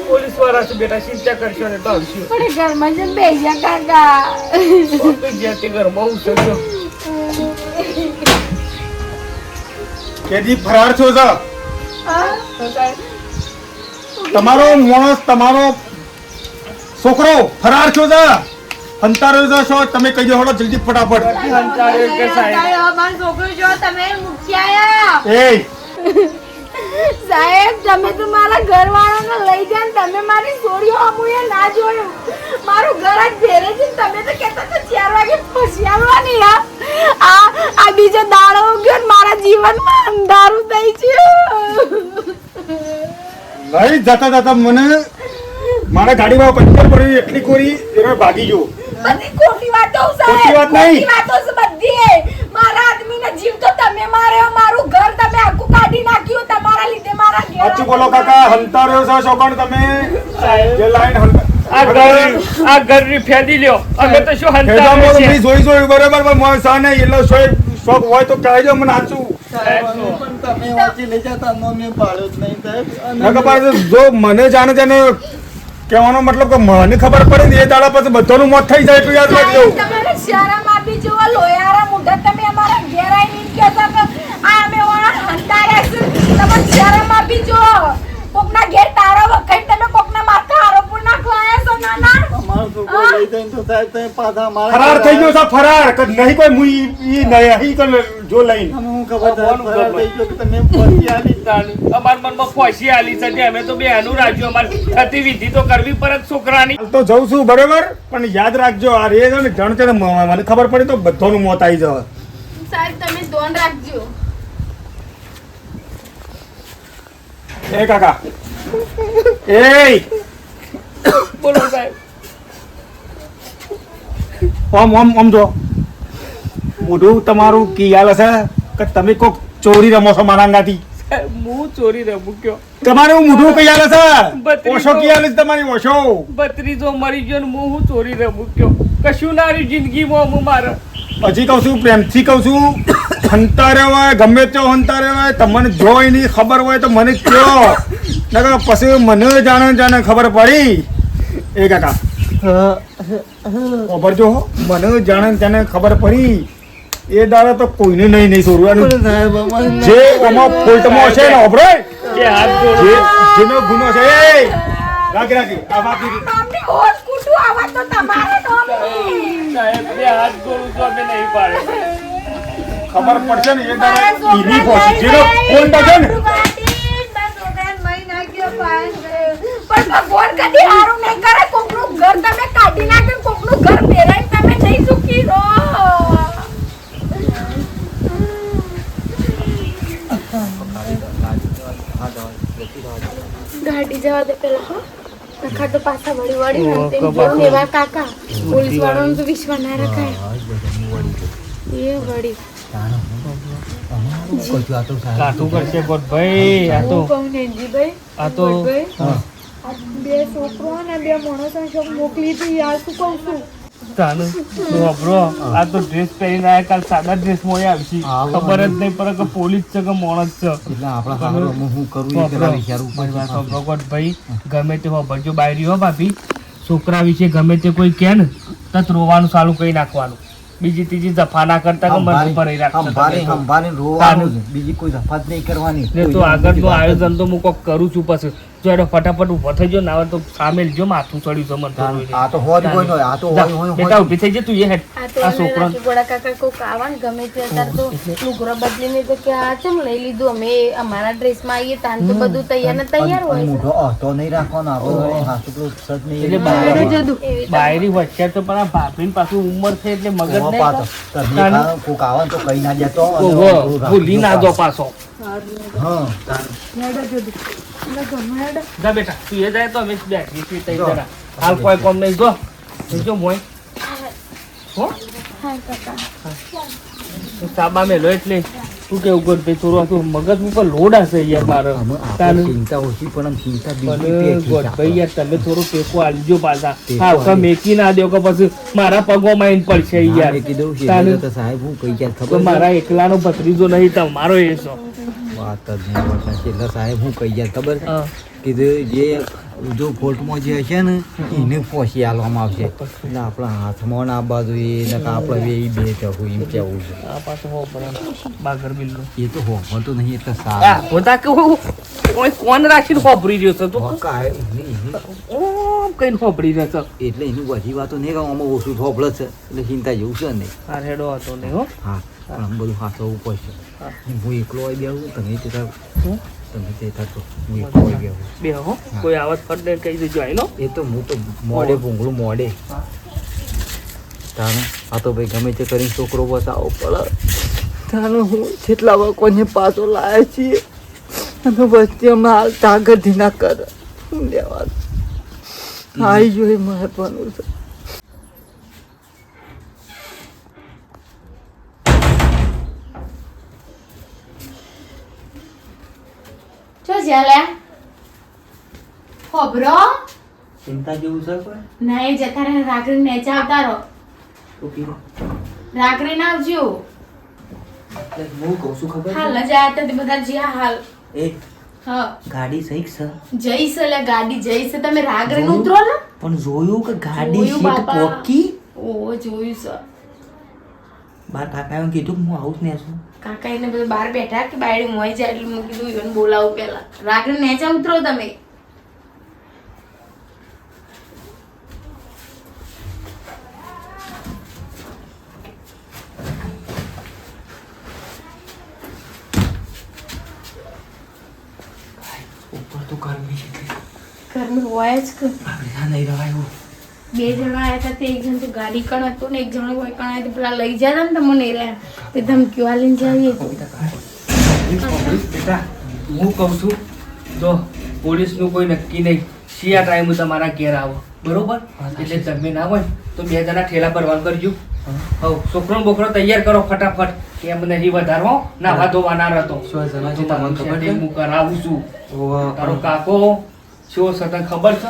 Police વાળા છે બેટા, ચિંતા કરશો ને તો આવશું. ઘરમાં જઈને બેસ્યા કાકા. ઘરમાં હું સજો કેદી ફરાર છો છો? તમારો માણસ, તમારો છોકરો ફરાર છો છો? અંતારો છો તમે કહી દો જલ્દી ફટાફટ. અમારો છોકરો જો તમે મૂક્યા. એ સાહેબ તમે તો મારા ઘરવાળાને લઈ ગયા, તમે મારી છોડીઓ અમુએ ના જોયું. મારું ઘર જ ભેરે છે. તમે તો કહેતા તો 4 વાગે પછી આવવાની. આ બીજો દાડો ગયો ને મારા જીવનમાં અંધારું થઈ ગયું. લઈ જતા જતા મને મારા ગાડીમાં પંચર પડી એટલી કોરી એમાં ભાગી ગયો. બધી ખોટી વાતો સાહેબ, ખોટી વાત નહીં. ખોટી વાતો છે બધી. મારા આદમીનો જીવ તો તમે માર્યો, મારું ઘર તમે આખું કાઢી નાખ્યું તમારા લીધે. મારા ઘેર સાચું બોલો કાકા, હંતાર્યો છો છોકણ તમે. જે લાઈન આ ઘરની ફેદી લ્યો. અમે તો શું હંતા જોઈ બરોબર પણ મોય સા નહીં એટલો શોખ હોય તો કહેજો મને સાચું. જો મને જાણે તેને કહેવાનો મતલબ કે મને ખબર પડે ને એ દાડા પછી બધાનું મોત થઈ જાય એટલું યાદ રાખજો. તમારે શરમ આપી જો લોયારા મુઢા તમે અમારા ઘેર આવીને કહેતા કે આ અમે ઓણા હંતાર્યા છે. તમે શરમ આપી જો. કોકના ઘેર તારા વખત તમે કોકના માથા આરોપ નાખવા આવ્યા છો. નાના ફરાર થઈ ગયો છે. ફરાર કે નહીં કોઈ મુઈ ઈ નહીં કે જો લઈને અમાર મનમાં ફોસી આલી છે. અમે તો બે અનુ રાખ્યું. અમારી ગતિવિધિ તો કરવી પડે છોકરાની. તો જઉં છું બરોબર પણ યાદ રાખજો આ રે છે ને જણ છે ને મને ખબર પડે તો બધાનું મોત આવી જવા. સાહેબ તમે ધ્યાન રાખજો. એ કાકા એ બોલો સાહેબ. આમ જો મોઢું તમારું કિયાલ હશે કે તમે કોક ચોરી રમો છો મારા અંગાથી. હું ચોરી રમું કયો? તમારું મોઢું કિયાલ હશે. બત્રીસો. ઓછો કિયાલ છે તમારી ઓછો. બત્રીસો મરી ગયો ને હું ચોરી રમું કયો? કશું ના રહ્યું જિંદગીમાં. હું મારે હજી કહું છું, પ્રેમથી કહું છું, હંતારે હોય ગમે તે હંતારે હોય તમને જો એની ખબર હોય તો મને કહો. નકર પછી મને જાણે ખબર પડી. એ કાકા ખબર જો મને જાણે ખબર પડી એ દાડા તો કોઈને નહીં છોડવાનું. જે આમાં ફોલ્ટમાં છે ને ઓબરે જેનો ગુનો છે એ રાખી આ બાકી તમને હોશ કુટું આવા તો તમારે નોમની. સાહેબ બે હાથ જોડું તો અમે નહીં પાડે. ખબર પડશે ને એ દાડા ઈની પહોંચી જેનો ફોલ્ટ છે ને. પણ ભગવાન કદી હારું નહીં કરે. કોકનું ઘર તમે કાઢી નાખે, કોકનું ઘર ભેરાઈ તમે નહીં સુખી રહો. ગાડી જવા દે પેલા. હો નખા તો પાછા વળી એવા કાકા પોલીસ વાળાનો તો વિશ્વાસ ના રખાય. એ વળી કાઠું કરશે ગોઠભાઈ. આ તો કહું નેનજીભાઈ, આ તો બે છોકરો ને બે માણસો મોકલી હતી. યાર શું કહું છું તાનું બ્રો આ તો ડ્રેસ પહેરીને આયા. કાલ સાદા ડ્રેસ માં આવશે. ખબર જ નહીં પડે કે પોલીસ છે કે માણસ છે. ભાઈ ગમે તે ભરજો બાયરી હો ભાભી. છોકરા વિશે ગમે તે કોઈ કે ને તો રોવાનું ચાલુ કરી નાખવાનું. બીજી ત્રીજી દફા ના કરતા કે મન ઉપર બીજી કોઈ દફા જ નહીં કરવાની. તો આગળનું આયોજન તો હું કોક કરું છું. પછી જો એનો ફટાફટ ઉભો થઈ ગયો ના તો સામે જો માથું ચડ્યું છે મને. આ તો હોય કોઈ નો. આ તો બેટા ઊભી થઈ જાય તું. એ હેડ આ છોકરો કાકા કોક આવા ગમે તે અત્યારે તો લુગરો બદલીને તો કે આ ચમ લઈ લીધું. અમે અમારા ડ્રેસમાં આવીએ તાન તો બધું તૈયાર ને તૈયાર હોય. મોઢો તો નહીં રાખવાનો. એટલે બાયરી વચ્ચે તો પણ આ ભાભી પાછું ઉંમર છે એટલે મગજ કોક આવે તો કઈ ના જતો ભૂલી ના દો પાછો. જા બેટા તું એ જાય તો અમે બેઠી છીએ. હાલ કોઈ કોમ નહીં જો મોય હો હા કાકા સાબા મેલો એટલે શું કેવું ગોડભાઈ થોડું આ તો મગજ ઉપર લોડ હશે યાર મારે અમે આપણે તાનું. ચિંતા ઓછી પણ આમ ચિંતા બીજી પણ પેટી છે ગોડભાઈ યાર તમે થોડું ટેકો આલજો પાછા ટેકો હા કે આલી. મેકી ના દો કે પછી મારા પગોમાં આઈને પડશે ના, યાર મેં કીધું છે તાનું. તો સાહેબ હું કઈ ગયા તો ખબર છે? મારા એકલાનો ભત્રીજો નહીં તમારો એ છો વાત જ નહીં આવડતા. છેલ્લા સાહેબ હું કઈ ગયા ખબર છે? હા. કીધું જે જો ફોલ્ટમાં જે હશે ને એને ફોસી આલવામાં આવશે એટલે આપણા હાથમાં ના આવવા જોઈએ ને કે આપણે બે જવું એમ કેવું છે આ પાછો હો બરાબર બાગર બિલ્લો એ તો હોતો નહીં એટલે આ સારું પોતા કે કોઈ કોણ રાખીને હોભરી રહ્યો છે તું ઓમ કઈને હોભરી રહ્યો છે એટલે એની બધી વાતો નહીં કહું આમાં ઓછું થોભળ છે એટલે ચિંતા જેવું છે નહીં આ રેડો હતો ને હો હા પણ આમ બધું હાથવું પડશે હા. હું એકલો આવી બેવું તમે તે હું? તમે તે થતો હું એકલો આવી બેવું બે હો કોઈ આવત ફટ દે કહી દેજો આઈ લો એ તો હું તો મોડે ભૂંગળું મોડે હા. તાને આ તો ભાઈ ગમે તે કરીને છોકરો બતાવો પડે તાને હું જેટલા વખતને પાછો લાવ્યા છીએ અને વચ્ચે અમે હાલ તાગતી ના કરે શું લેવા આવી જોઈએ મહત્વનું છે જો જ્યાલે ખબરો ચિંતા જેવું છે કોઈ ના એ જતા રહે રાગરી નેચા આવતા રહો તો કીધું રાગરી ના આવજો હું કહું છું ખબર હાલ જ આયા તા તે બધા જ્યાં હાલ એ હા ગાડી સહી છે જઈશ એટલે ગાડી જઈશ તમે રાગરી નું ઉતરો ને પણ જોયું કે ગાડી જોયું સીટ બાપા. પોકી ઓ જોયું છે બાર કાકાએ કીધું કે હું આવું જ ને છું કાકા એને બધા બહાર બેઠા કે બાયડી મોઈ જાય એટલે મેં કીધું ઈવન બોલાવું પેલા રાગરી નેચા ઉતરો તમે ઉપર તો ગરમી છે ઘરમાં હોય જ કે આપણે નહીં રવાયું બે જણા આવ્યા હતા તે એક જણ તો ગાડી કણ હતું ને એક જણ કોઈ કણ આવ્યું તો પેલા લઈ જતા ને તો મને રહ્યા તે ધમકીઓ આલીને જઈએ બેટા હું કહું છું જો પોલીસનું કોઈ નક્કી નહીં શિયા ટાઈમ તમારા ઘેર આવો બરોબર એટલે તમે ના હોય તો બે જણા ઠેલા ભરવાનું કરજો હવ છોકરો બોકરો તૈયાર કરો ફટાફટ કેમ નહીં વધારવો નાવા ધોવા ના રહેતો હું કરાવું છું તારો કાકો શું છે તને ખબર છે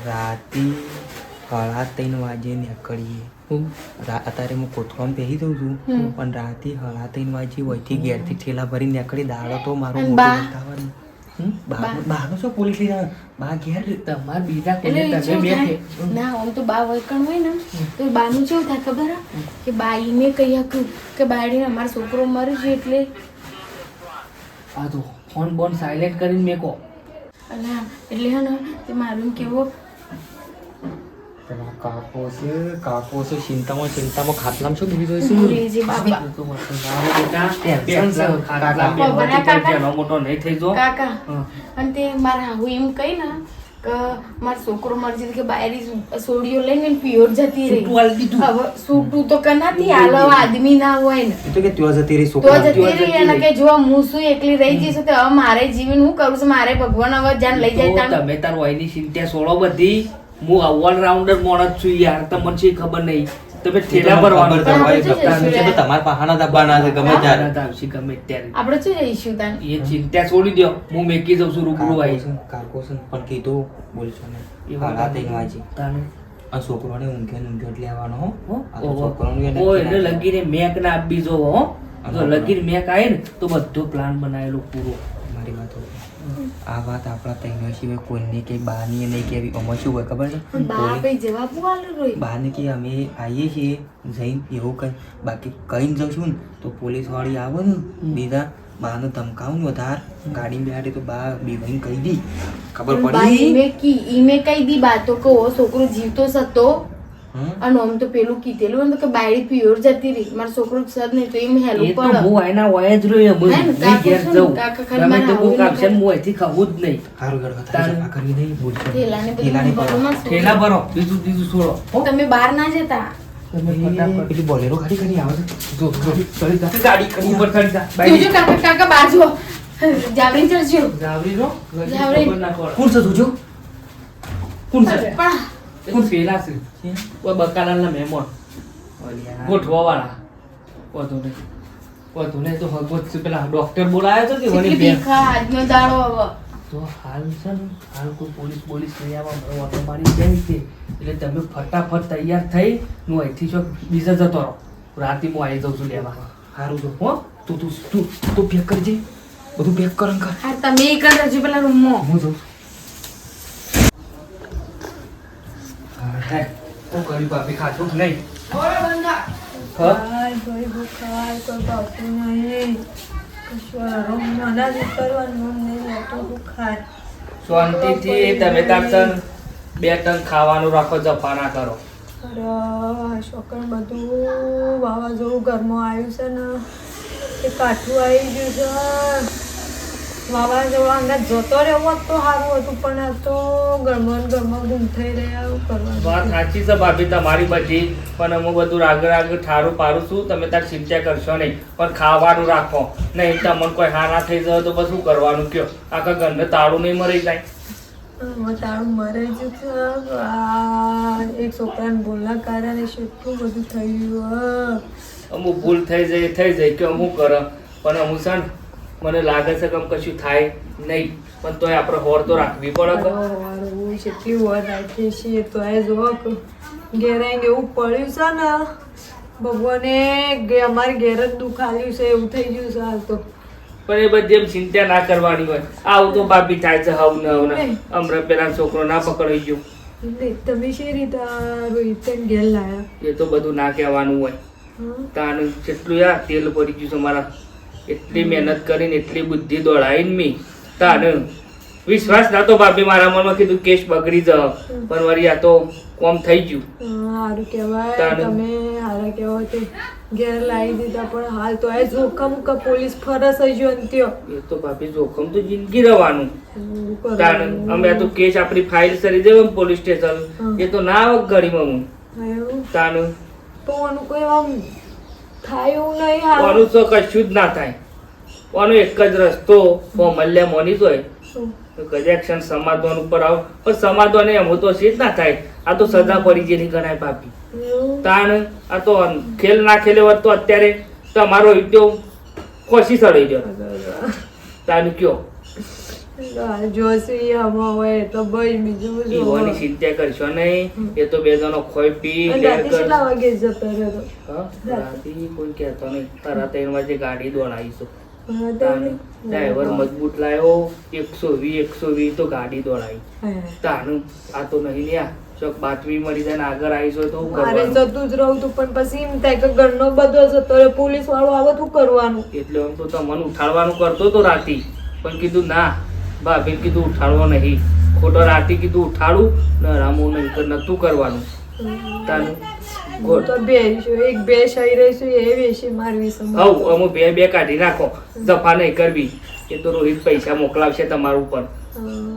રાતે 3:30 વાગે નીકળીએ અત્યારે હું કોથળામાં બેસી દઉં છું પણ રાતે 3:30 વાગે વહીથી ઘેરથી ઠેલા ભરી નીકળી દાડો તો મારો અને મોટો બા? બતાવવાનું. બહારનો શું પોલીસ લઈ જવાનું? બા ઘેર તમારા બીજા એટલે કોઈને તમે કેવું બે થાય? ના આમ તો બા વળકણ હોય ને તો બાનું કેવું થાય ખબર હે? કે બાઈ મેં કહી હકું કે બાયડીને અમારો છોકરો મરી ગયો એટલે આ તો ફોન બોન સાયલેન્ટ કરીને મેકો અલા એટલે હે ને તે મારું કેવો પેલા કાકો છે ચિંતામાં ખાટલામાં શું બીજી જોઈશું અંગ્રેજી બાબા મોટો નહીં થઈ જો કાકા હા. અને તે મારા હાહુ એમ કહી ને કે મારો છોકરો મરી જાય કે બાયરી સોડીઓ લઈને પિયોર જતી સૂટું રહી આલી દીધું. હવે સૂટું તો કનાથી હાલો આદમી ના હોય ને એ તો કે ત્યાં જતી રહી તો છોકરા જતી રહી અને કે જો હું શું એકલી રહી જઈશ તો હવે મારે જીવન હું કરું છું મારે ભગવાન હવે જાન લઈ જાય તો તાણ તમે તાર વાયની ચિંતા છોડો બધી હું ઓલરાઉન્ડર માણસ છું યાર તમને શી ખબર નહીં તમે ઠેલા ભરવાનું પણ આપણે શું જઈશું યાર? તમારા પહાણા દબાના છે ગમે ત્યારે આનંદ આવશે ગમે ત્યારે આપણે શું જઈશું તાન એ ચિંતા છોડી દો હું મેકી જઉં છું રૂબરૂ આવી કાકો છે પણ કીધું બોલશો ને એ વાત 3:30 વાગે તાનું. આ છોકરોને ઊંઘે જ લેવાનો હો હો? આ તો ઓહો. છોકરોનું એને ઓ, એટલે કીધા. લગીને મેક ના આપી જો હો જો લગીને મેક આવે ને તો બધો પ્લાન બનાવેલો પૂરો મારી વાત હોભળો. આ વાત આપણા તૈનો સિવાય કોઈને કે બાની નહીં કેવી આમાં શું હોય ખબર છે પણ બા કઈ જવાબ વાળો રોય બાને કે અમે આવીએ છીએ જઈને એવું કઈ બાકી કઈ જશું ને તો પોલીસ વાળી આવે ને બીજા બાને ધમકાવું ને વધારે ગાડી બેહાડે તો બા બેભાઈને કહી દી ખબર પણ બા પડી ઈમે કઈ દી બાતો કે ઓ છોકરો જીવતો સતો હમ? અને આમ તો પેલું કીધેલું ને કે બાયડી પિયોર જતી રહી મારો છોકરો સદ નહીં તો એમ હેલું એ તો પડે હું એના વય જ રહ્યો હું હે ને, નહીં કાકો ઘેર શું ને, જઉં કાકા ખાલી ગમે મારા તે કોક હાહુને આવશે ને હું અહીંથી ખાવું જ નહીં સારું ગયો તારું. આ કરવી નહીં બોલશો નહીં. થેલાને બધું થેલાની ભરો માં ઠેલા ભરો બીજું બીજું છોડો હો? તમે બહાર ના જતા તમે ફટાફટ પેલી બોલેરો ગાડી કરી આવે છે જો જો ચડી જા ગાડી કરી ઉપર ચડી જા જોજો બાઈ કાકા કાકા બાજુ જાવરી ચડજો જાવરી રો જાવરી. ખબર ના પડે. કોણ છે તુજો કોણ છે પણ એ તો પેલા છે છે? કોઈ બકાલાના મહેમાન અલ્યા. ગોઠવા વાળા વધુ નહીં તો હગવત છે પેલા ડોક્ટર બોલાયો તો કે વળી કેટલી બેન ભીખા આજનો દાડો હવે તો હાલ છે ને હાલ કોઈ પોલીસ નહીં આવવા મારો ઓટો મારી જાય છે એટલે તમે ફટાફટ તૈયાર થઈ હું અહીંથી જો બીજા જતો રહો રાતે હું આવી જાઉં છું લેવા સારું તો હો તું તું તું તું પેક કરજે બધું પેક કર કર હા તમે એ કરજો પેલા રૂમમાં હું જાઉં હા હું કર્યું ભાભી ખાધું કે નહીં હા ખાય ભાઈ ભૂખાય કોઈ ભાવતું નહીં કશું આરામ મને જ કરવાનું મન નહીં લાગતું ભૂખાય શાંતિથી તમે તાર બે ટન ખાવાનું રાખો જપા ના કરો અરે છોકર બધું વાવાઝોડું ઘરમાં આવ્યું છે ને એ કાઠું આવી ગયું છે વાવાઝોડું અંદર જતો રહેવો હોત તો સારું હતું પણ આ તો ઘરમાં ને ઘરમાં ગુમ થઈ રહ્યા એવું કરવાનું વાત સાચી છે ભાભી તમારી બધી પણ હું બધું રાગ ઠારું પારું છું તમે તાર ચિંતા કરશો નહીં પણ ખાવાનું રાખો નહીં તમને કોઈ હા ના થઈ જાય તો બસ શું કરવાનું કયો આખા ઘરને તાળું નહીં મરી જાય તારું મરે જ છે આ એક છોકરાને ભૂલના કારણે કેટલું બધું થઈ ગયું અમુક ભૂલ થઈ જાય કે અમુક કરે પણ અમુક છે ને મને લાગે છે કે આમ કશું થાય નહીં પણ તોય આપણે હોર તો રાખવી પડે કે હું કેટલી વાર રાખીએ છીએ તો એ જો ઘેરાઈને એવું પડ્યું છે ને ભગવાને અમારી ઘેર જ દુખાવ્યું છે એવું થઈ ગયું છે હાલ તો પણ એ બધી એમ ચિંતા ના કરવાની હોય આવું તો બાપી થાય છે હવ ને હમણાં પેલા છોકરો ના પકડાઈ ગયો નહીં, તમે શી રીતે આ રોહિતને ઘેર લાયા એ તો બધું ના કહેવાનું હોય હં? તાનું કેટલું યાર તેલ પડી ગયું છે મારા એટલી મહેનત કરીને એટલી બુદ્ધિ દોડાવીને મી તાનું વિશ્વાસ ના તો ભાભી મારા મનમાં કીધું કેસ બગડી જ પણ વળી આ તો કોમ થઈ ગયું સારું કહેવાય તાનું. તમે સારા કહેવાય તે ઘેર લાવી દીધા પણ હાલ તો એ જોખમ કે પોલીસ ફરસ જ જો ને ત્યો એ તો ભાભી જોખમ તો જિંદગી રહેવાનું શું તાનું કરવાનું? અમે આ તો કેસ આપણી ફાઇલ સરી જાય પોલીસ સ્ટેશન હં. એ તો ના આવે ઘડીમાં હું એવું તાનું તો આનું કોઈ આમ થાય એવું નહીં હાલ આનું તો કશું જ ના થાય આનો એક જ રસ્તો મલ્યા મોની હોય શું? કનેક્શન સમાધાન ઉપર આવ પણ સમાધાન એમ તો છે જ ના થાય આ તો સજા પડી જેની ગણાય ભાભી એવું? તાણ આ તો ખેલ ના ખેલે હોત તો અત્યારે તમારો ઇટ્યો ખોસી સડાઈ ગયો તાણ કયો જોશી આમાં હોય તો ભાઈ બીજું શું ઈવાની હોય? ચિંતા કરશો નહીં એ તો બે જણો ખોઈ પી અને લેર રાતે કર કેટલા વાગે જતો રહ્યો હા, રાતે કોઈ કહેતો નહીં તારા 3 વાગે ગાડી દોડાવીશું હતો? ડ્રાઈવર મજબૂત લાવ્યો 120 તો ગાડી દોડાવી હા. તાણું આ તો નહીં લ્યા ચોક બાતમી મળી જાય ને આગળ આવીશું તો શું મારે કરવાનું જતું જ રહું તું પણ પછી એમ થાય કે ઘરનો બધો જતો રહ્યો પોલીસ વાળો આવે શું કરવાનું એટલે આમ તો તમને ઉઠાડવાનું કરતો તો રાતી પણ કીધું ના ભાભી કીધું ઉઠાડવો નહીં ખોટો રાતી કીધું ઉઠાડું ને રામું નહીં કે નતું કરવાનું તાનું હું તો બેસીશું એક બે સહી રહીશું એ વેસી મારવી હવ અમુક બે કાઢી નાખો જફા નહીં કરવી એ તો રોહિત પૈસા મોકલાવશે તમારા ઉપર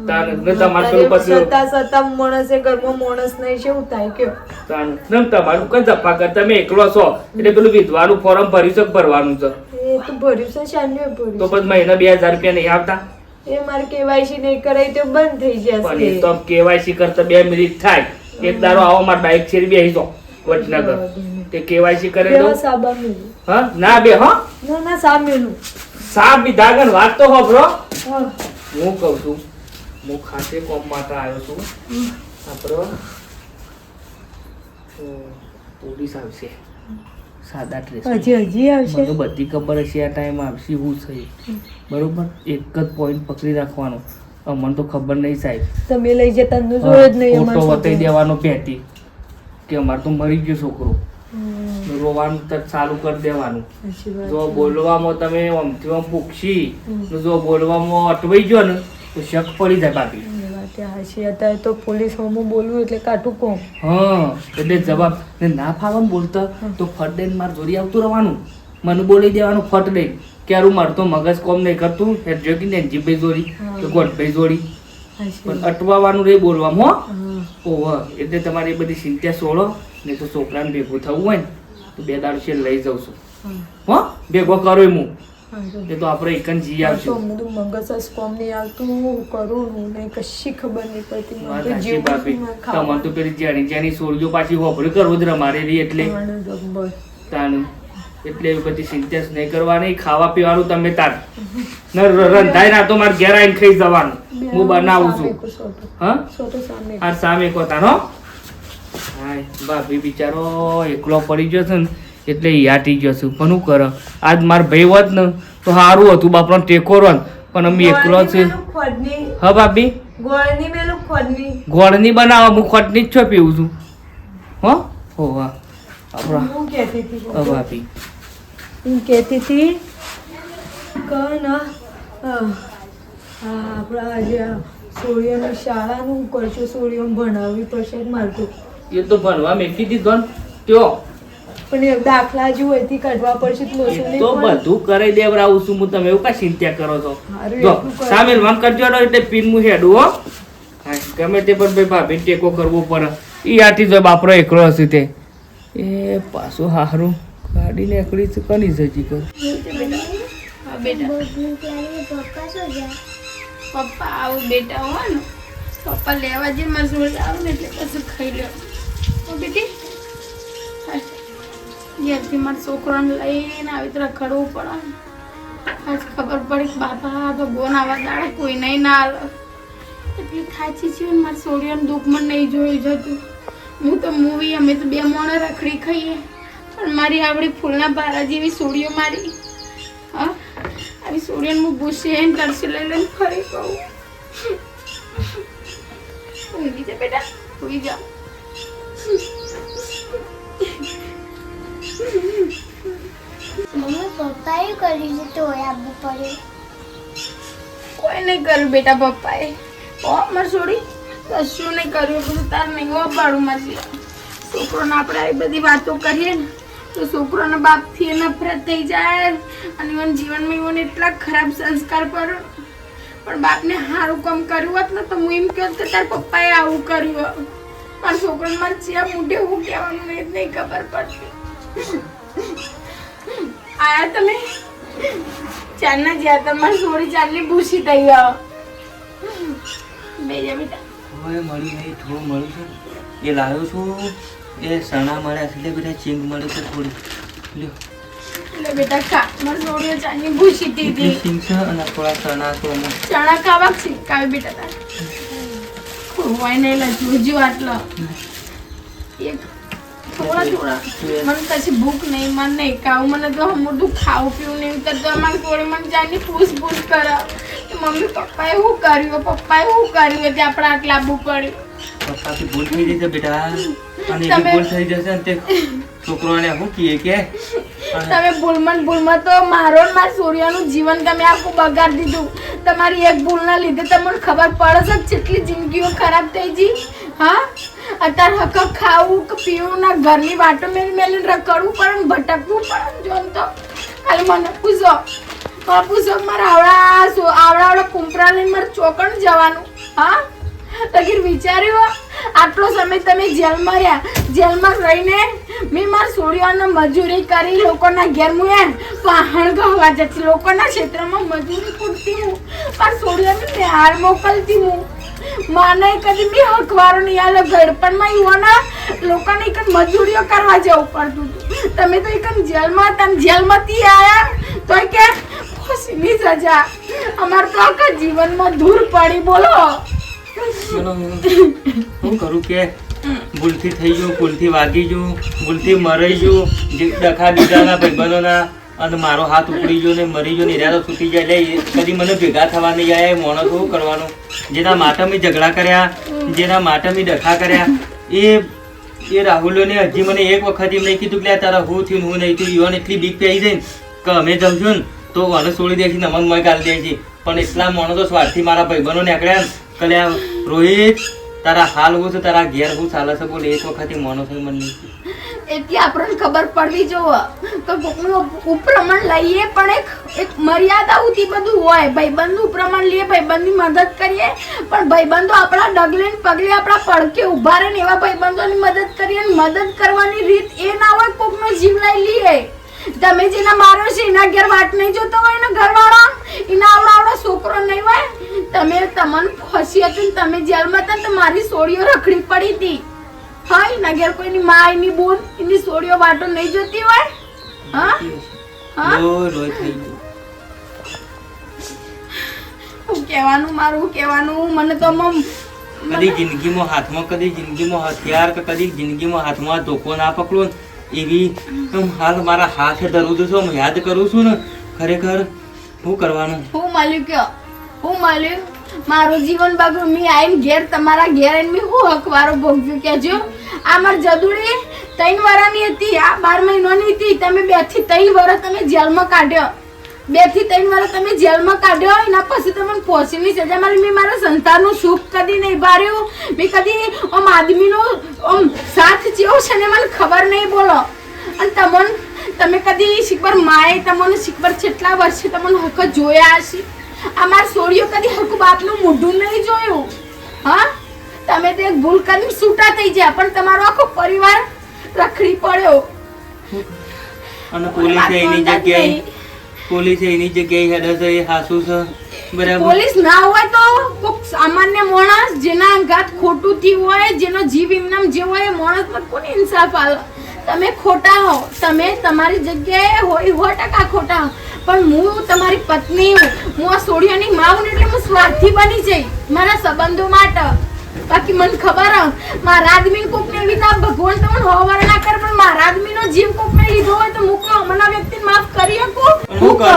તાનું ને તમારે પેલું પછી સતા માણસે ઘરમાં માણસ નહીં છે એવું થાય કયો તાનું ને તમારું કઈ જફા કર તમે એકલો છો એટલે પેલું વિધવાનું ફોર્મ ભર્યું છે કે ભરવાનું છે એ તો ભર્યું છે શાન્યું તો ભર્યું પછી મહિને 2000 રૂપિયા નહીં આવતા છે. એ મારે કેવાયસી નહીં કરાય તો બંધ થઈ પણ એ જશે તો કેવાયસી કરતા 2 મિનિટ થાય એક દારો આવો માર બાઇક છેડી બેસી જાઓ વડનગર તે કેવાયસી કરે કેવા દો સાબા મેલું હા ના બે હા ના સામેલું સાપ વિધાગન વાત તો હોભરો હા હું કહું છું હું ખાતે કોમ માટે આવ્યો છું આપણો પોલીસ આવશે સાદા ડ્રેસ હજી આવશે મને બધી ખબર હશે આ ટાઈમ આવશે હું છે બરોબર એક જ પોઈન્ટ પકડી રાખવાનો અમને તો ખબર નહીં સાહેબ તમે લઈ જતા નું જોયો જ નહીં ફોટો અમારે બતાવી દેવાનો પહેતી કે અમારે તો મરી ગયો છોકરો રોવાનું તરત ચાલુ કરી દેવાનું જો બોલવામાં તમે આમથી આમ પૂછશી ને જો બોલવામાં અટવાઈ ગયો ને તો શક પડી જાય બાકી અત્યારે તો પોલીસ હોમું બોલવું એટલે કાઠું કોમ હા એટલે જવાબ ને ના ફાવમ બોલતા તો ફટ દઈને માર જોડી આવતું રહેવાનું મને બોલી દેવાનું ફટ દઈ ક્યારું મારું તો મગજ કોમ નહીં કરતું હેર જોગી ને જીભાઈ જોડી કે ગોઠભાઈ જોડી પણ અટવાવાનું રે બોલવામાં હો ઓહ એટલે તમારી બધી ચિંતા છોડો ને તો છોકરાને ભેગું થવું હોય ને તો 2 દાડ છે લઈ જાઉં છું હો ભેગો કરો હું એ તો આપણે એકન જી આવશું. બધું મગજ કોમ નહીં આવતું, હું કરું હું નહીં, કશી ખબર નહીં પડતી. મને વાત તો સાચી જીવ ભાભી. તમારે તો પેલી જેની સોળીઓ પાછી હોભળી કરવો જ રમાડેલી એટલે તાનું એટલે એવી બધી ચિંતા નહીં કરવાની. ખાવા પીવાનું તમે તાર રંધાઈ ના તો મારે ઘેર આવીને ખાઈ જવાનું. હું બનાવું છું. હા આ સામે કોતા હો. હાય ભાભી બિચારો એકલો પડી ગયો છે ને એટલે યાટી ગયો છું. પણ હું કરે આજ માર ભાઈ હોત ને તો સારું હતું, બાપનો ટેકો રોન. પણ અમે એકલો છે. હા ભાભી ગોળની બનાવો, હું ખોટની જ છો પીવું છું. હો હો હા આપણા ભાભી હું કહેતી હતી કે ના આપણા આજે સોળિયાની શાળાનું કરશું, સોળિયો ભણાવવી પડશે મારે તો. એ તો ભણવા મેકી દીધો ને ત્યો પણ એ દાખલા જો અહીંથી કાઢવા પડશે તો લોચો નહીં તો પડે. બધું કરી દેવડાવું છું હું. તમે એવું કા ચિંતા કરો છો? હારું, જો એટલું કરે. સામે વામ કરજો એટલે પીન હું હેડું હો. હા, ગમે તે પણ ભાઈ ભાભી ટેકો કરવો પડે. ઈ આથી જો બાપરો એકલો હશે તે એ પાછું હારું ગાડી નીકળી છે કની સજી કર. પપ્પા આવું બેટા હો ને, પપ્પા લેવા જે મારે જોડે આવું ને એટલે પછી ખાઈ લો. બેટી ઘેરથી મારા છોકરાને લઈને આવી તો રખડવું પડે. આજ ખબર પડી કે બાપા ભગવાન આવા દાડા કોઈ નહીં ના આવે. એટલી થાચી છે ને મારી છોડીઓને દુઃખમાં નહીં જોઈ જતું. હું તો મૂવી અમે તો બે મોણે રખડી ખાઈએ, પણ મારી આવડી ફૂલના બારા જેવી સોડીઓ મારી. હા આવી સોડીઓને હું ભૂસે તરસી લઈ લઈને ફરી કહું ઊંઘી જા બેટા, ઊંઘી જા. મમ્મી પપ્પાએ કર્યું છે તો આપવું પડે. કોઈ નહીં કર્યું બેટા પપ્પાએ. ઓ માર છોડી કશું નહીં કર્યું, બધું તાર નહીં હો પાડું મારી. છોકરોને આપણે આવી બધી વાતો કરીએ ને તો છોકરોના બાપથી નફરત થઈ જાય અને એના જીવનમાં એઓને એટલા ખરાબ સંસ્કાર પડે. પણ બાપને સારું કામ કર્યું હોત ને તો હું એમ કહું કે તાર પપ્પાએ આવું કર્યું. મારા છોકરાને મારે ચિયા મોઢે હું કહેવાનું એ જ નહીં ખબર પડતી. આયા તમે ચારના જ્યાં તમારી છોડી ચાલની ભૂસી થઈ ગયો. બેજા બેટા હવે મળ્યું નહીં, થોડું મળ્યું છે. એ લાવ્યો છું, એ સણા મળ્યા છે એટલે બધા ચીંગ મળે છે થોડી. લ્યો એટલે બેટા ખા, મારી છોડીઓ ચાલની ભૂસી થઈ એટલી હતી. ચીંગ છે અને થોડા સણા તો અમે ચણા ખાવા છે કાવે બેટા તારે ખોવાય નહીં લજુ આટલો એક થોડા થોડા. મને કશી ભૂખ નહીં, મને નહીં ખાવું. મને તો મોટું ખાવું પીવું નહીં તો અમારી છોડી મને જાની પૂછ પૂછ કરે કે મમ્મી પપ્પાએ શું કર્યું, પપ્પાએ શું કર્યું એટલે આપણે આટલા આપવું પડ્યું. પપ્પાથી ભૂલ થઈ જશે બેટા, અને એવી તમે- ભૂલ થઈ જશે ને તે છોકરોને શું કહીએ કે તમે ભૂલમાં તો મારો ને મારા સૂર્યનું જીવન તમે આખું બગાડી દીધું. તમારી એક ભૂલના લીધે તમને ખબર પડે છે કે કેટલી જિંદગીઓ ખરાબ થઈ ગઈ. હા અત્યારે હક ખાવું કે પીવું ના ઘરની વાટો મેલીને રખડવું પડે ને ભટકવું પડે ને. જો ને તો ખાલી મને પૂછો મારા આવડા કુંપરા લઈને મારે ચોકણ જવાનું. હા તગીર વિચાર્યું આટલો સમય તમે જેલમાં રહ્યા, જેલમાં રહીને મેં મારા સોડિયાને મજૂરી કરી, લોકોના ઘેર હું વાહણ ગવા જતી, લોકોના ક્ષેત્રમાં મજૂરી પૂરતી હું મારા સોડિયાને નિહાળ મોકલતી હું. માને કદી બી હકવારો નહીં આલે ગળપણમાં યુવાના લોકોને એક મજૂરીઓ કરવા જવું પડતું હતું. તમે તો એક જેલમાં હતા, જેલમાંથી આયા તો કે ખુશીની સજા. અમારે તો આખા જીવનમાં ધૂળ પડી. બોલો ચલો શું કરું કે ભૂલથી થઈ ગયું, ભૂલથી વાગી ગયું, ભૂલથી મરાઈ ગયું, જે ડખા બીજાના ભાઈબંધોના અને મારો હાથ ઉપડી ગયો ને મરી ગયો ને ઈરાદો છૂટી જાય એટલે કદી મને ભેગા થવા નહીં જાય. મોણસ શું કરવાનું? જેના માટે મેં ઝઘડા કર્યા, જેના માટે મેં ડખા કર્યા, એ રાહુલોને હજી મને એક વખત એમ નહીં કીધું કે તારા હું થયું હું નહીં થયું. યુવાન એટલી બીક પડી જાય ને કે અમે જમશું ને તો મને છોડી દે છે ને અમને મય ગાળી દે છે. પણ એટલા માણસો સ્વાર્થી મારા ભાઈબંધો નીકળ્યા ને કલ્યા રોહિત તારા હાલ હું છે, તારા ઘેર હું ચાલે છે બોલે. એક વખત મોનો થઈ મને એટલે આપણને ખબર પડવી જોવે તો કોકનું ઉપરમણ લઈએ પણ એક મર્યાદા સુધી બધું હોય. ભાઈબંધ ઉપરમણ લઈએ, ભાઈબંધની મદદ કરીએ, પણ ભાઈબંધો આપણા ડગલે ને પગલે આપણા પડકે ઊભા રહે ને એવા ભાઈબંધોની મદદ કરીએ. મદદ કરવાની રીત એ ના હોય કોકનો જીવ લઈ લઈએ. તમે જેને માર્યો છે એના ઘેર વાટ નહીં જોતો હોય ને ઘરવાળો એના આવડો છોકરો નહીં હોય તમે તમને ફસી હતી ને તમે જેલમાં હતા ને તો મારી સોળીઓ રખડી પડી હતી હા એના ઘેર કોઈની માં એની બોન એની સોળીઓ વાટો નહીં જોતી હોય હા હા રોય થઈ ગયું. હું કહેવાનું મારું કહેવાનું મને તો કદી જિંદગીમાં હથિયાર કે કદી જિંદગીમાં હાથમાં ધોકો ના પકડો ને એવી હાલ મારા હાથે ધરું છું હું યાદ કરું છું ને ખરેખર શું કરવાનું. હું મળ્યું મારું જીવન બગડ્યું મેં આઈને ઘેર તમારા ઘેર આઈને મેં હું હકવારો ભોગવ્યું કેજો આ મારી જદુડી 3 વર્ષની હતી આ 12 મહિનાની હતી તમે 2 થી 3 વર્ષ તમે જેલમાં કાઢ્યો 2 થી 3 વર્ષ તમે જેલમાં કાઢ્યો એના પછી તમને ફોસીની સજા મારી મેં મારા સંસારનું સુખ કદી નહીં બાર્યું મેં કદી આદમીનો સાથ જેવો છે ને મને ખબર નહીં બોલો અને તમે કદી શીખબર માએ તમને શીખબર કેટલા વર્ષે તમને હક જોયા હશે અમાર સોળીઓ કદી હક બાપનું મોઢું નહીં જોયું હા તમે તો એક ભૂલ કરીને છૂટા થઈ ગયા પણ તમારો આખો પરિવાર રખડી પડ્યો અને પોલીસે એની જગ્યાએ હેડે છે એ હાસુ છે બરાબર. પોલીસ ના હોય તો કોક સામાન્ય માણસ જેના અંગાત ખોટું થયું હોય જેનો જીવ એમનામ જેવો હોય એ માણસ પર કોને ઇન્સાફ આલે તમે ખોટા હો તમે તમારી જગ્યાએ હોય 100% ખોટા હો પણ હું તમારી પત્ની હું આ સોડિયાની માં હું એટલે હું સ્વાર્થી બની જઈ મારા સંબંધો માટે બાકી મને ખબર મારા આદમી કોકને એવી ના ભગવાન તમને હોવાર ના કરે પણ મારા આદમીનો જીવ કોકને લીધો હોય તો મૂકો મના વ્યક્તિને માફ કરી શકું હું કહું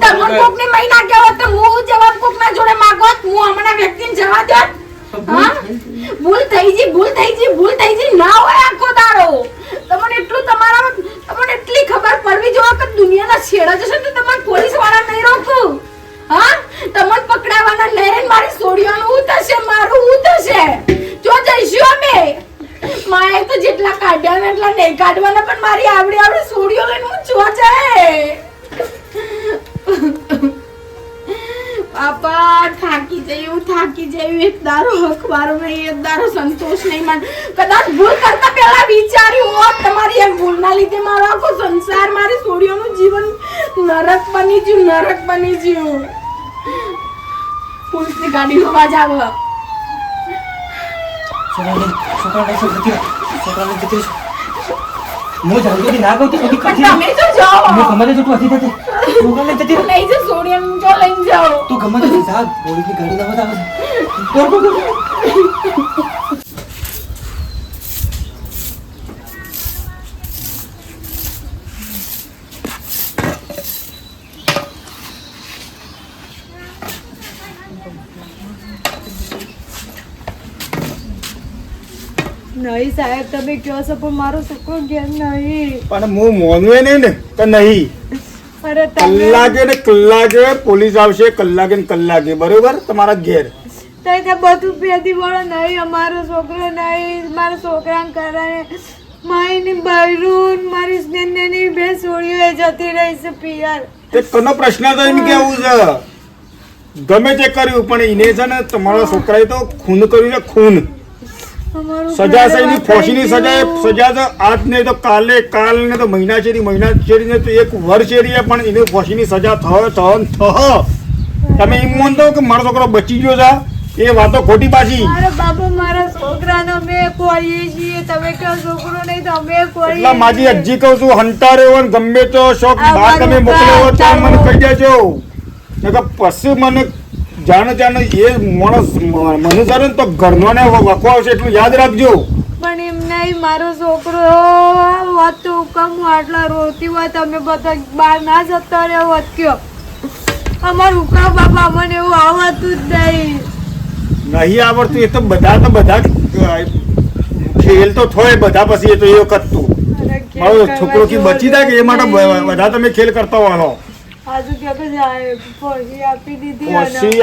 તમને કોકને મહી નાખ્યા હોત તો હું જવાબ કોકના જોડે માંગોત હું હમણાં વ્યક્તિને જવા દેત હા ભૂલ થઈ ગઈ ના હોય આખો દાડો તમને એટલી ખબર પડવી જોઈએ કે દુનિયાના છેડા જશે તો તમારે પોલીસ વાળા નહીં રોકું હા તમને પકડાવાના નહીં મારી સોડિયાનું હું થશે મારું હું થશે જો જઈશું અમે માએ તો જેટલા કાઢ્યા ને એટલા નહીં કાઢવાના પણ મારી આવડી સોડિયો લઈને હું જો જાય બાપા થાકી જયું એક દારો હકવારો નહીં એક દારો સંતોષ નહીં માન કદાચ ભૂલ કરતા પહેલા વિચાર્યું હોત તમારી એક ભૂલના લીધે મારો આખો સંસાર મારી સોડિયોનું જીવન નરક બની ગયું પોલીસની ગાડીનો અવાજ આવે તમે તો જાઓ લઈ જાઓ સોડિયાનું જો લઈને જાઓ તું ગમે તે જા પોલીસની ગાડી ના આવે નહીં સાહેબ તમે કહો છો પણ મારો છોકરો ઘેર નહીં પણ હું મોનવે નહીં ને કે નહીં અરે તમે કલાકે પોલીસ આવશે કલાકે બરોબર તમારા ઘેર તઈ તે બધું પેદી વાળો નહીં અમારો છોકરો નહીં મારા છોકરાને કારણે માયની બૈરું મારી સ્નેહની બે સોળીઓ જતી રહી છે પિયર તે કનો પ્રશ્ન તો એમ કેવું છે ગમે તે કર્યું પણ એને છે ને તમારા છોકરાએ તો ખૂન કર્યું છે ખૂન સજા છે એની ફોસીની સજા છે આજ ને તો કાલ ને તો મહિના છેડી ને તો 1 વર્ષ છેડી પણ એની ફોસીની સજા તમે એમ માનતો કે મારો છોકરો બચી ગયો છે એ વાતો ખોટી પાછી મારા બાપા મારા છોકરાનો મેં કોળીએ છીએ તમે કહો છોકરો નહીં તો અમે કોળીએ એટલે માજી હજી કહું છું હંટારે હોય ગમે તો શોખ બહાર તમે મોકલ્યો તો મને કહી દેજો નકર પછી મને જાણે એ માણસ મનુષ્ય ને તો ઘરનો ને વખો આવશે એટલું યાદ રાખજો પણ એમ નહીં મારો છોકરો હોત તો કમ આટલા રોતી હોય તમે બધા બહાર ના જતા રહ્યો હોત કયો અમારું ઉકા બાપા મને એવું આવતું જ નહીં આવડતું એ તો બધા ખેલ તો થોય બધા પછી એ તો એ વખત તું મારો છોકરો થી બચી જાય કે એ માટે બધા તમે ખેલ કરતા હોય પછી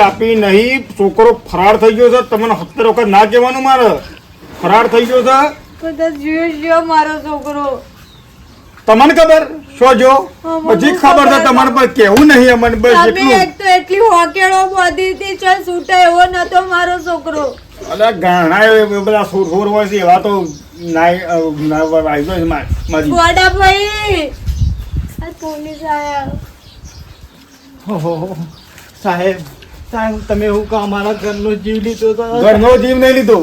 આપી નહીં છોકરો ફરાર થઈ ગયો છે તમને 70 વખત ના કહેવાનું મારે ફરાર થઈ ગયો છે મારો છોકરો તમને ખબર શું જો પછી ખબર છે તમને પર કેવું નહીં અમને બસ એટલી હોકેડો બધી હતી ચલ છૂટે એવો નતો મારો છોકરો અલા ગાણા એ બધા સોર હોય છે એવા તો મારી ગોડા ભાઈ પોલીસ આયા ઓહો સાહેબ સાહેબ તમે એવું કહો અમારા ઘરનો જીવ લીધો તો ઘરનો જીવ નહીં લીધો,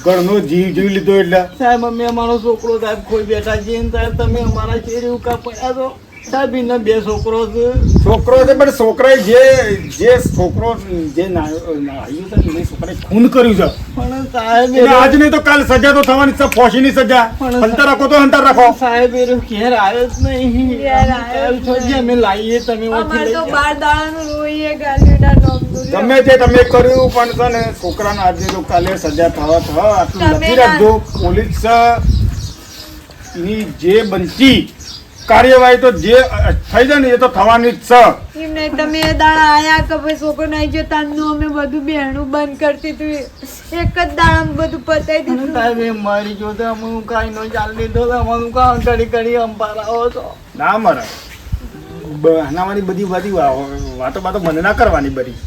ઘરનો જીવ લીધો એટલે સાહેબ અમે અમારો છોકરો સાહેબ ખોઈ બેઠા છીએ ને સાહેબ તમે અમારા શેરી ઉકા પડ્યા છો સાહેબ એના 2 છોકરો છે. છોકરો છે પણ છોકરાએ જે છોકરો જે નાયું છે ને એ છોકરાએ ખૂન કર્યું છે. પણ સાહેબ એટલે આજ નહીં તો કાલ સજા તો થવાની છે, ફોસીની સજા. હંતર રાખો તો હંતર રાખો. સાહેબ એ ઘેર આવ્યો જ નહીં. ઘેર આવ્યો જ છો અમે લાવીએ તમે ઓછી અમારે લઈ તો જાઓ. 12 દાડાનું રોઈએ ગાલીના નોમનું ગમે તે તમે કર્યું પણ છે ને છોકરાને આજે તો કાલે સજા થવા આટલું તમે લખી રાખજો. પોલીસ ની જે બનતી કાર્યવાહી તો જે થઈ જાય ને એ તો થવાની જ છે. એમ નહીં તમે એ દાડા આયા કે ભાઈ છોકરો નહીં જો તારનું અમે બધું બહેણું બંધ કરતી હતું એક જ દાડામાં બધું પતાવી અને દીધું સાહેબ એ મારી જોતે અમુક કાંઈ નો ચાલ લીધો તો અમારું કામ કરી અંબારાઓ છો. ના મરે બહાનાવાની બધી વાતો મને ના કરવાની બધી.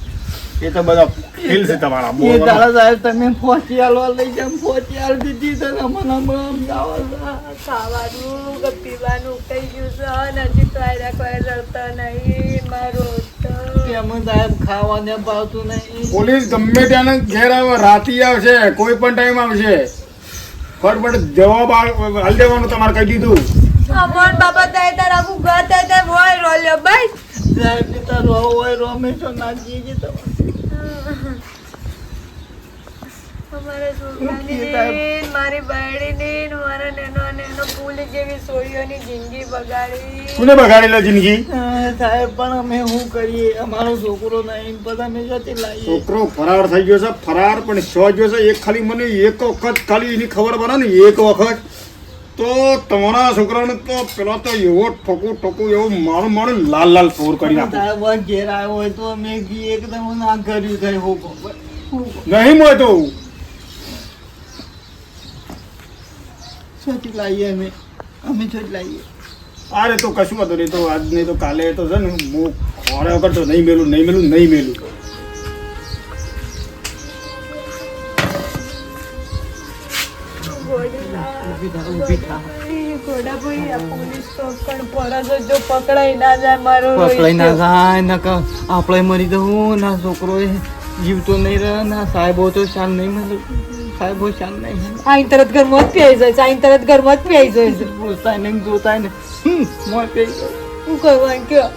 એ તો બધા ફીલ છે તમારા. એ દાડા સાહેબ તમે પહોંચી આલવા લઈ જાવ પહોંચી આલ દીધી તો મને સમજાવો છો. ખાવાનું કે પીવાનું કઈ ગયું છે નથી તો આયરા કોઈ રડતા નહીં મારું તેમાં સાહેબ ખાવાને ભાવતું નહીં. પોલીસ ગમે ત્યાંને ઘેર આવે, રાતી આવશે, કોઈ પણ ટાઈમ આવશે. ફટફટ જવાબ હાલ દેવાનું તમારે કહી દીધું. અમોન બાબા થાય તાર આખું ઘર થાય તાર હોય રોલ્યો ભાઈ સાહેબ પિતા રો હોય રોમેશો નાખી છે તમે. અમારા છોકરાની ને મારી બાયડીની ને મારા નેનો ફૂલ જેવી સોળીઓની જિંદગી બગાડી કોને બગાડેલો જિંદગી? સાહેબ પણ અમે શું કરીએ અમારો છોકરો નહીં બધા અમે જતી લાવીએ. છોકરો ફરાર થઈ ગયો છે, ફરાર પણ શો ગયો છે. એક ખાલી મને એક વખત ખાલી એની ખબર પડે ને એક વખત તો તમારા છોકરાને તો પેલો તો એવો ઠોકું એવો મારું લાલ સોર કરી નાખો. સાહેબ ઘેર આવ્યો હોય તો અમે એકદમ ના કર્યું થાય હું નહીં મળે તો છોટી લાવીએ અમે છોટી લાવીએ. અરે તો કશું હતું નહીં, તો આજ નહીં તો કાલે તો છે ને હું ખોરા વગર તો નહીં મેલું. ઘોડાભાઈ આ પોલીસ ચોકડ પર જ જો પકડાઈ ના જાય મારો પકડાઈ ના જાય નકર આપણે મરી જવું ના છોકરો જીવતો નહીં રહે ના સાહેબો તો શાન નહીં મળે. સાહેબો શાન નહીં આઈ તરત ઘરમાં જ પીઈ જાય છે આઈ તરત ઘરમાં જ પીઈ જાય છે પૂછતા નહીં જોતા ને મોય પી શું કરવાનું કયો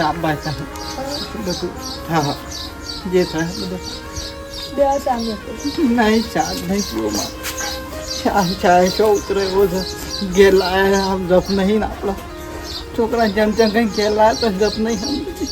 આપવા બધું હા જે થાય બધું બે સામે નહીં ચા નહીં પીવામાં ચા શો ઉતરે એવો છે. ઘેર લાયા જપ નહીં ને આપણા છોકરા જેમ તેમ કંઈ ઘેર લાયા તો જપ નહીં સમજી.